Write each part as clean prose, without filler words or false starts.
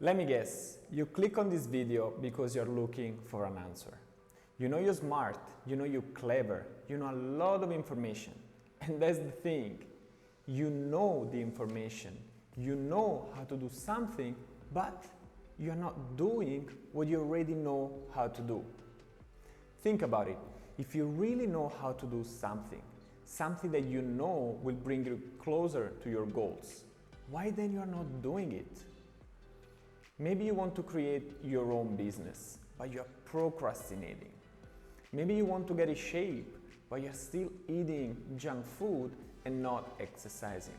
Let me guess, you click on this video because you're looking for an answer. You know you're smart, you know you're clever, you know a lot of information. And that's the thing, you know the information, you know how to do something, but you're not doing what you already know how to do. Think about it, if you really know how to do something that you know will bring you closer to your goals, why then you're not doing it? Maybe you want to create your own business, but you're procrastinating. Maybe you want to get in shape, but you're still eating junk food and not exercising.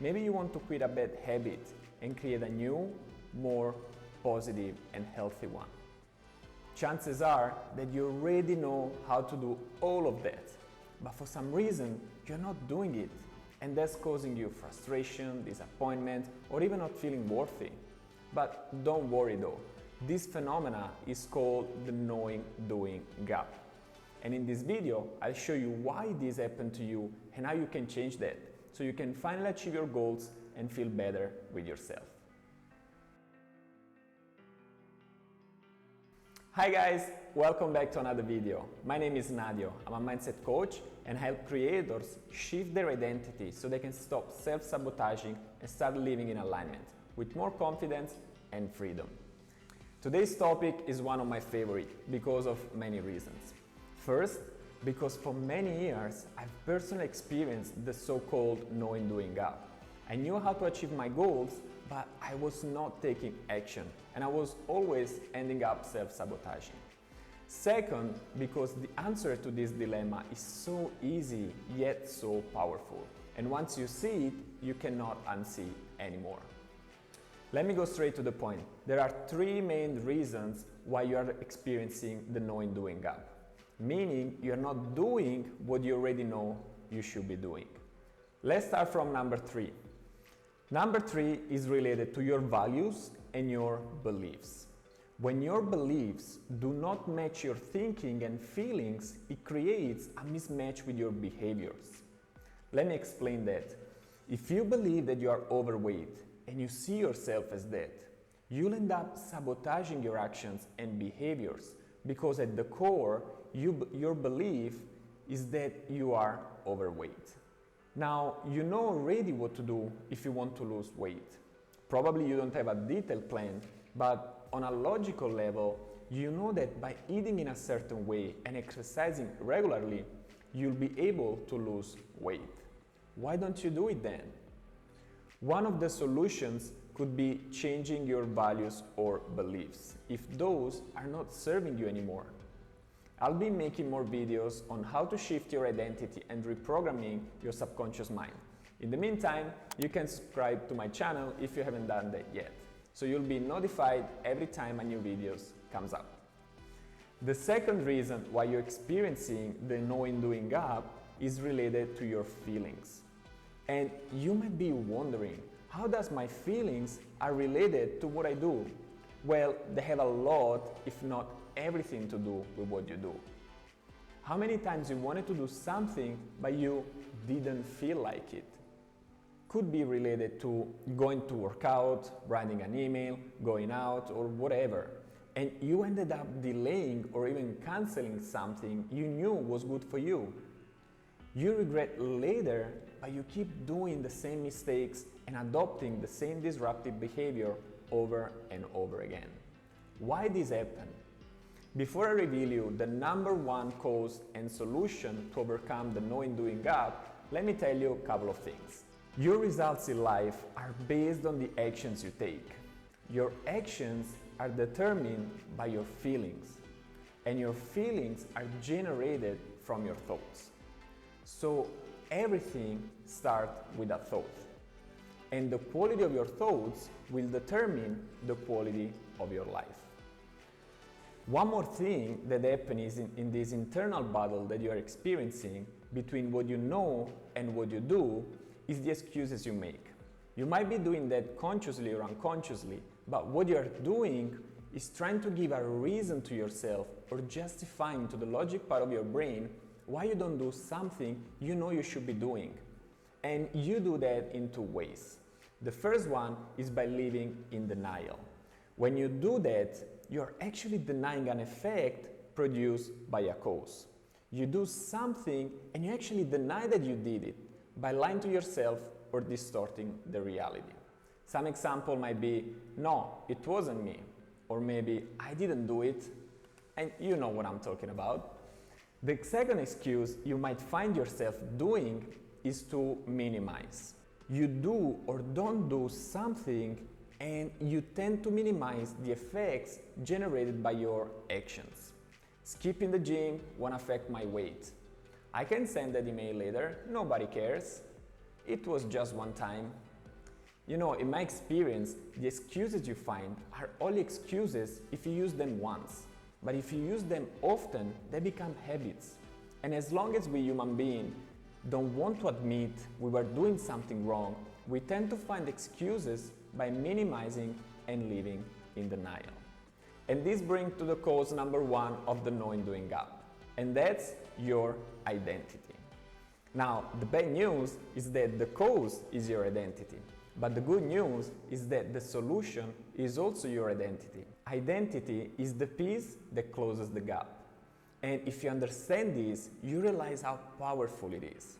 Maybe you want to quit a bad habit and create a new, more positive and healthy one. Chances are that you already know how to do all of that, but for some reason you're not doing it, and that's causing you frustration, disappointment, or even not feeling worthy. But don't worry though, this phenomena is called the knowing-doing gap. And in this video, I'll show you why this happened to you and how you can change that, so you can finally achieve your goals and feel better with yourself. Hi guys, welcome back to another video. My name is Nadio, I'm a mindset coach and help creators shift their identity so they can stop self-sabotaging and start living in alignment with more confidence and freedom. Today's topic is one of my favorite because of many reasons. First, because for many years I've personally experienced the so-called knowing-doing gap. I knew how to achieve my goals, but I was not taking action and I was always ending up self-sabotaging. Second, because the answer to this dilemma is so easy yet so powerful, and once you see it, you cannot unsee it anymore. Let me go straight to the point. There are three main reasons why you are experiencing the knowing-doing gap, meaning you're not doing what you already know you should be doing. Let's start from number three. Number three is related to your values and your beliefs. When your beliefs do not match your thinking and feelings, it creates a mismatch with your behaviors. Let me explain that. If you believe that you are overweight and you see yourself as that, you'll end up sabotaging your actions and behaviors because at the core, your belief is that you are overweight. Now, you know already what to do if you want to lose weight. Probably you don't have a detailed plan, but on a logical level, you know that by eating in a certain way and exercising regularly, you'll be able to lose weight. Why don't you do it then? One of the solutions could be changing your values or beliefs, if those are not serving you anymore. I'll be making more videos on how to shift your identity and reprogramming your subconscious mind. In the meantime, you can subscribe to my channel if you haven't done that yet, so you'll be notified every time a new video comes up. The second reason why you're experiencing the knowing-doing gap is related to your feelings. And you might be wondering, how does my feelings are related to what I do? Well, they have a lot, if not everything to do with what you do. How many times you wanted to do something but you didn't feel like it? Could be related to going to work out, writing an email, going out, or whatever. And you ended up delaying or even canceling something you knew was good for you. You regret later, but you keep doing the same mistakes and adopting the same disruptive behavior over and over again. Why this happen? Before I reveal you the number one cause and solution to overcome the knowing-doing gap, let me tell you a couple of things. Your results in life are based on the actions you take. Your actions are determined by your feelings, and your feelings are generated from your thoughts. So everything starts with a thought, and the quality of your thoughts will determine the quality of your life. One more thing that happens in this internal battle that you are experiencing between what you know and what you do is the excuses you make. You might be doing that consciously or unconsciously, but what you are doing is trying to give a reason to yourself or justifying to the logic part of your brain why you don't do something you know you should be doing. And you do that in two ways. The first one is by living in denial. When you do that, you're actually denying an effect produced by a cause. You do something and you actually deny that you did it by lying to yourself or distorting the reality. Some example might be, no, it wasn't me, or maybe I didn't do it, and you know what I'm talking about. The second excuse you might find yourself doing is to minimize. You do or don't do something and you tend to minimize the effects generated by your actions. Skipping the gym won't affect my weight. I can send that email later, nobody cares. It was just one time. You know, in my experience, the excuses you find are only excuses if you use them once. But if you use them often, they become habits. And as long as we human beings don't want to admit we were doing something wrong, we tend to find excuses by minimizing and living in denial. And this brings to the cause number one of the knowing doing gap, and that's your identity. Now, the bad news is that the cause is your identity, but the good news is that the solution is also your identity. Identity is the piece that closes the gap. And if you understand this, you realize how powerful it is.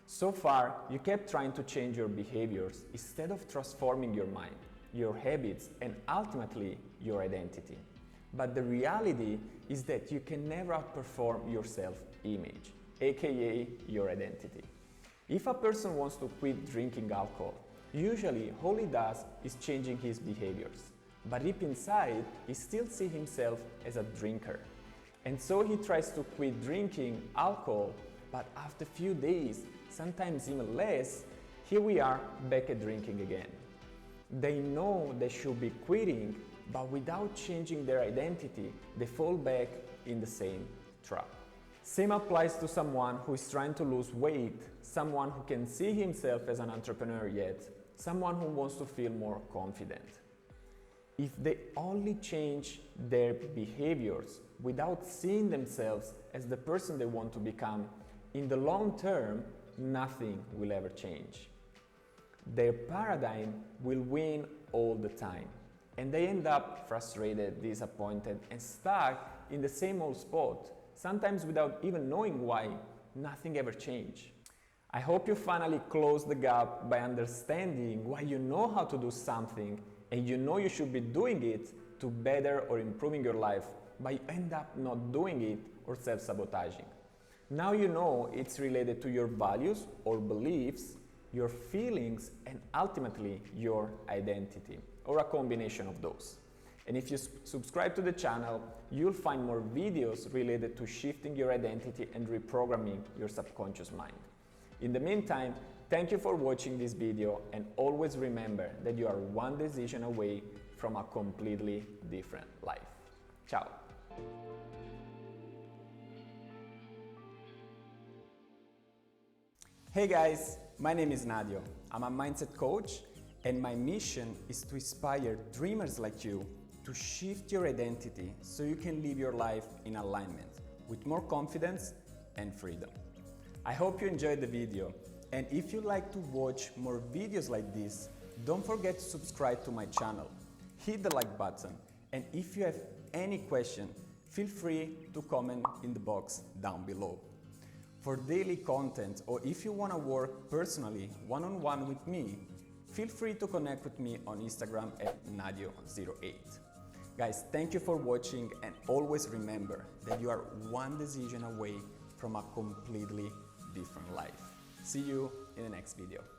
So far, you kept trying to change your behaviors instead of transforming your mind, your habits, and ultimately your identity. But the reality is that you can never outperform your self-image, aka your identity. If a person wants to quit drinking alcohol, usually all he does is changing his behaviors. But deep inside, he still sees himself as a drinker. And so he tries to quit drinking alcohol, but after a few days, sometimes even less, here we are back at drinking again. They know they should be quitting, but without changing their identity, they fall back in the same trap. Same applies to someone who is trying to lose weight, someone who can see himself as an entrepreneur yet, someone who wants to feel more confident. If they only change their behaviors without seeing themselves as the person they want to become, in the long term, nothing will ever change. Their paradigm will win all the time, and they end up frustrated, disappointed, and stuck in the same old spot, sometimes without even knowing why nothing ever changed. I hope you finally close the gap by understanding why you know how to do something and you know you should be doing it to better or improving your life, but you end up not doing it or self-sabotaging. Now you know it's related to your values or beliefs, your feelings, and ultimately your identity, or a combination of those. And if you subscribe to the channel, you'll find more videos related to shifting your identity and reprogramming your subconscious mind. In the meantime, thank you for watching this video, and always remember that you are one decision away from a completely different life. Ciao! Hey guys, my name is Nadio. I'm a mindset coach, and my mission is to inspire dreamers like you to shift your identity so you can live your life in alignment with more confidence and freedom. I hope you enjoyed the video, and if you'd like to watch more videos like this, don't forget to subscribe to my channel, hit the like button, and if you have any question, feel free to comment in the box down below. For daily content, or if you want to work personally one-on-one with me, feel free to connect with me on Instagram at Nadio08. Guys, thank you for watching, and always remember that you are one decision away from a completely different life. See you in the next video.